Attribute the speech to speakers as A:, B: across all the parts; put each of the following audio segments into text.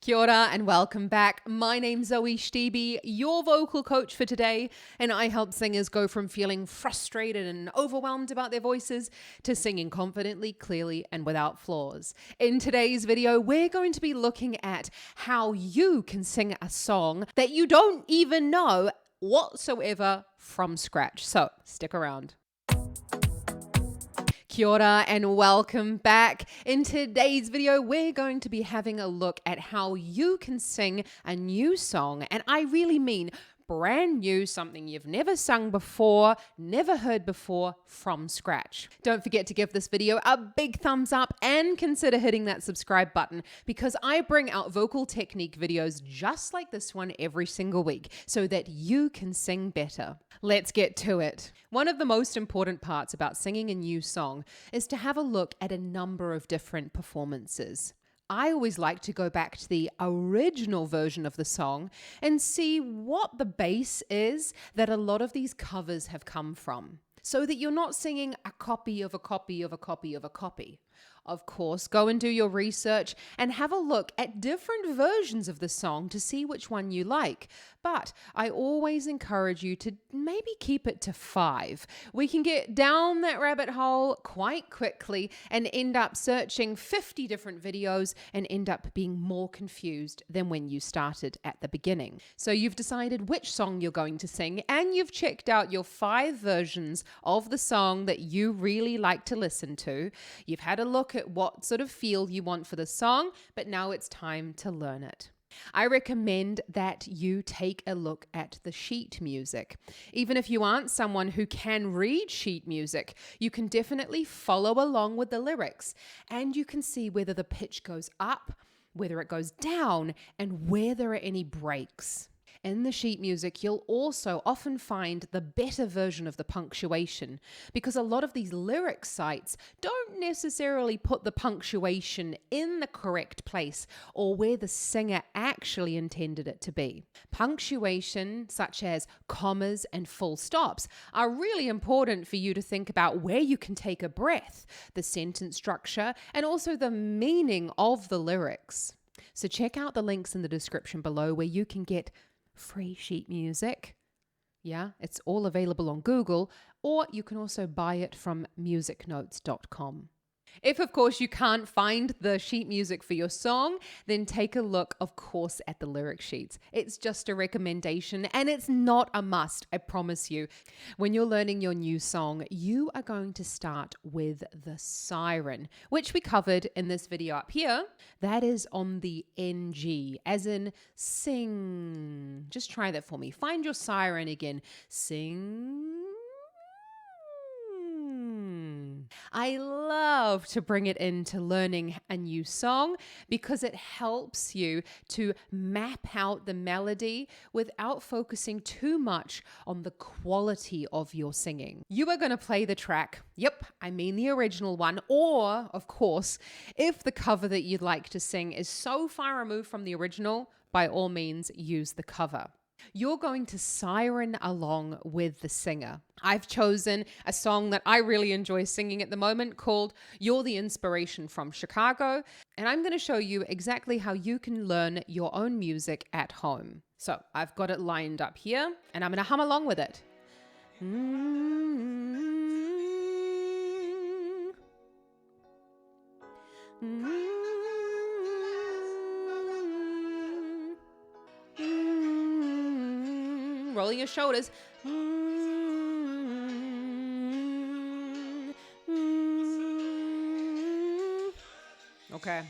A: Kia ora and welcome back. My name's Zoe Stebe, your vocal coach for today, and I help singers go from feeling frustrated and overwhelmed about their voices to singing confidently, clearly, and without flaws. In today's video, we're going to be looking at how you can sing a song that you don't even know whatsoever from scratch. So stick around. Kia ora and welcome back. In today's video, we're going to be having a look at how you can sing a new song, and I really mean brand new, something you've never sung before, never heard before, from scratch. Don't forget to give this video a big thumbs up and consider hitting that subscribe button, because I bring out vocal technique videos just like this one every single week so that you can sing better. Let's get to it. One of the most important parts about singing a new song is to have a look at a number of different performances. I always like to go back to the original version of the song and see what the base is that a lot of these covers have come from, so that you're not singing a copy of a copy of a copy of a copy. Of course, go and do your research and have a look at different versions of the song to see which one you like. But I always encourage you to maybe keep it to 5. We can get down that rabbit hole quite quickly and end up searching 50 different videos and end up being more confused than when you started at the beginning. So you've decided which song you're going to sing, and you've checked out your 5 versions of the song that you really like to listen to. You've had a look at what sort of feel you want for the song, but now it's time to learn it. I recommend that you take a look at the sheet music. Even if you aren't someone who can read sheet music, you can definitely follow along with the lyrics, and you can see whether the pitch goes up, whether it goes down, and where there are any breaks. In the sheet music, you'll also often find the better version of the punctuation, because a lot of these lyric sites don't necessarily put the punctuation in the correct place or where the singer actually intended it to be. Punctuation, such as commas and full stops, are really important for you to think about where you can take a breath, the sentence structure, and also the meaning of the lyrics. So check out the links in the description below where you can get free sheet music. Yeah, it's all available on Google, or you can also buy it from musicnotes.com. If, of course, you can't find the sheet music for your song, then take a look, of course, at the lyric sheets. It's just a recommendation, and it's not a must, I promise you. When you're learning your new song, you are going to start with the siren, which we covered in this video up here. That is on the NG, as in sing. Just try that for me. Find your siren again. Sing. I love to bring it into learning a new song because it helps you to map out the melody without focusing too much on the quality of your singing. You are going to play the track, yep, I mean the original one, or, of course, if the cover that you'd like to sing is so far removed from the original, by all means, use the cover. You're going to siren along with the singer. I've chosen a song that I really enjoy singing at the moment called You're the Inspiration from Chicago, and I'm going to show you exactly how you can learn your own music at home. So I've got it lined up here, and I'm going to hum along with it. Rolling your shoulders. Okay.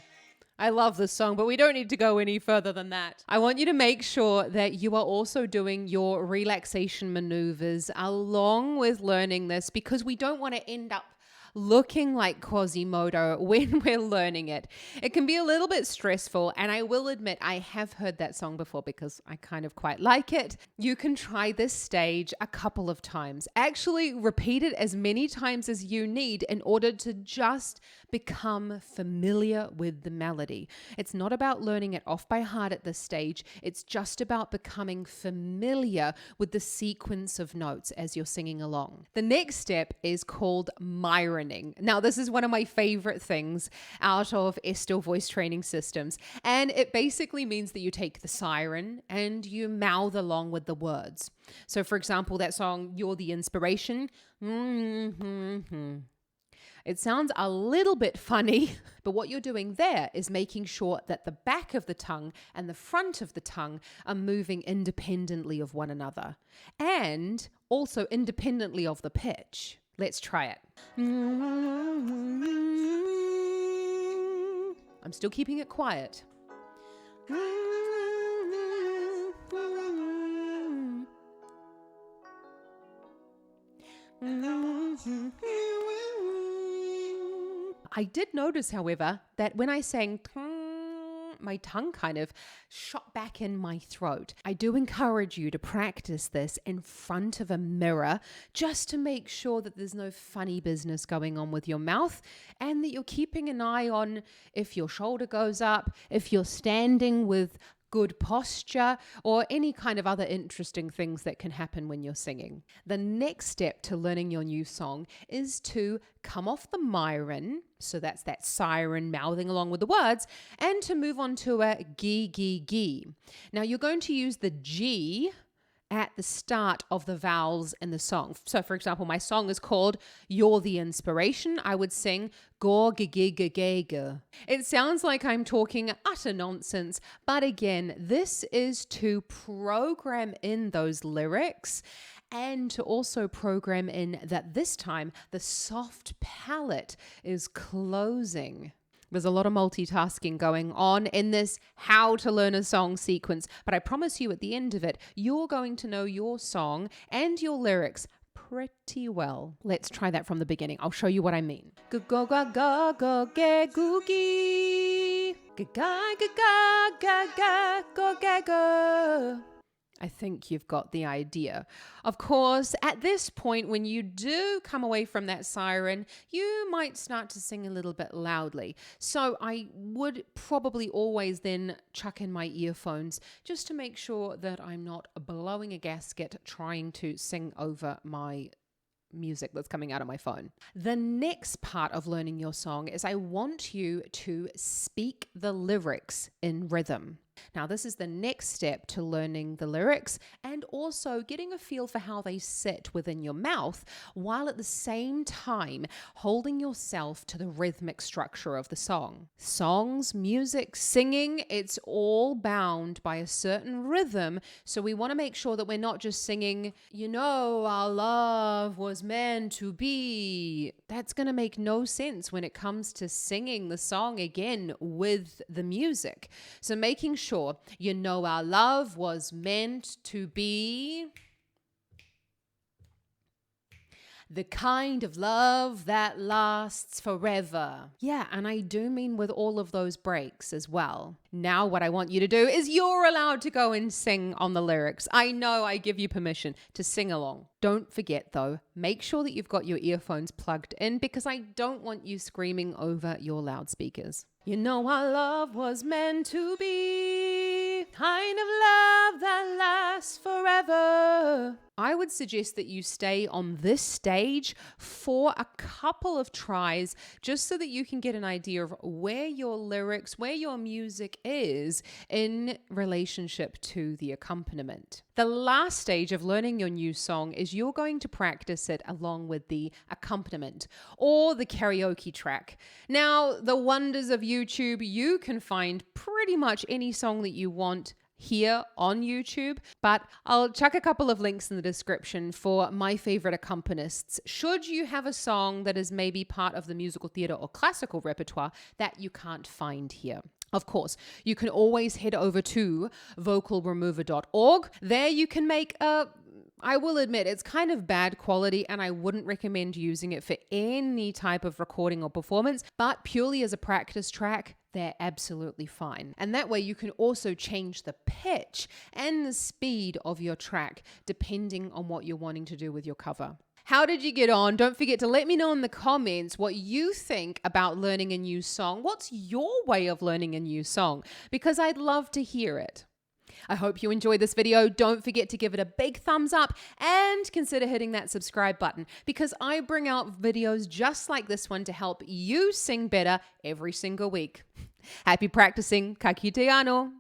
A: I love this song, but we don't need to go any further than that. I want you to make sure that you are also doing your relaxation maneuvers along with learning this, because we don't want to end up looking like Quasimodo when we're learning it. It can be a little bit stressful, and I will admit I have heard that song before because I kind of quite like it. You can try this stage a couple of times. Actually, repeat it as many times as you need in order to just become familiar with the melody. It's not about learning it off by heart at this stage. It's just about becoming familiar with the sequence of notes as you're singing along. The next step is called myroning. Now, this is one of my favorite things out of Estel voice training systems. And it basically means that you take the siren and you mouth along with the words. So for example, that song, You're the Inspiration. It sounds a little bit funny, but what you're doing there is making sure that the back of the tongue and the front of the tongue are moving independently of one another and also independently of the pitch. Let's try it. I'm still keeping it quiet. I did notice, however, that when I sang, my tongue kind of shot back in my throat. I do encourage you to practice this in front of a mirror just to make sure that there's no funny business going on with your mouth and that you're keeping an eye on if your shoulder goes up, if you're standing with good posture, or any kind of other interesting things that can happen when you're singing. The next step to learning your new song is to come off the myron, so that's that siren mouthing along with the words, and to move on to a gi, gi, gi. Now you're going to use the G at the start of the vowels in the song. So for example, my song is called You're the Inspiration. I would sing go g g g g g. It sounds like I'm talking utter nonsense, but again, this is to program in those lyrics and to also program in that this time the soft palate is closing. There's a lot of multitasking going on in this how to learn a song sequence, but I promise you at the end of it, you're going to know your song and your lyrics pretty well. Let's try that from the beginning. I'll show you what I mean. Go go go go go ge googie. Ga ga ga ga ga ga go ga go. I think you've got the idea. Of course, at this point, when you do come away from that siren, you might start to sing a little bit loudly. So I would probably always then chuck in my earphones just to make sure that I'm not blowing a gasket trying to sing over my music that's coming out of my phone. The next part of learning your song is I want you to speak the lyrics in rhythm. Now, this is the next step to learning the lyrics and also getting a feel for how they sit within your mouth, while at the same time holding yourself to the rhythmic structure of the song. Songs, music, singing, it's all bound by a certain rhythm. So we want to make sure that we're not just singing, you know, our love was meant to be. That's going to make no sense when it comes to singing the song again with the music. So making sure you know our love was meant to be the kind of love that lasts forever. Yeah, and I do mean with all of those breaks as well. Now what I want you to do is you're allowed to go and sing on the lyrics. I know I give you permission to sing along. Don't forget though, make sure that you've got your earphones plugged in because I don't want you screaming over your loudspeakers. You know our love was meant to be kind of love that lasts forever. I would suggest that you stay on this stage for a couple of tries just so that you can get an idea of where your lyrics, where your music is in relationship to the accompaniment. The last stage of learning your new song is you're going to practice it along with the accompaniment or the karaoke track. Now, the wonders of YouTube, you can find pretty much any song that you want here on YouTube, but I'll chuck a couple of links in the description for my favorite accompanists. Should you have a song that is maybe part of the musical theater or classical repertoire that you can't find here. Of course, you can always head over to vocalremover.org. There you can make I will admit it's kind of bad quality and I wouldn't recommend using it for any type of recording or performance, but purely as a practice track, they're absolutely fine. And that way you can also change the pitch and the speed of your track depending on what you're wanting to do with your cover. How did you get on? Don't forget to let me know in the comments what you think about learning a new song. What's your way of learning a new song? Because I'd love to hear it. I hope you enjoyed this video. Don't forget to give it a big thumbs up and consider hitting that subscribe button because I bring out videos just like this one to help you sing better every single week. Happy practicing. Ka kite anō.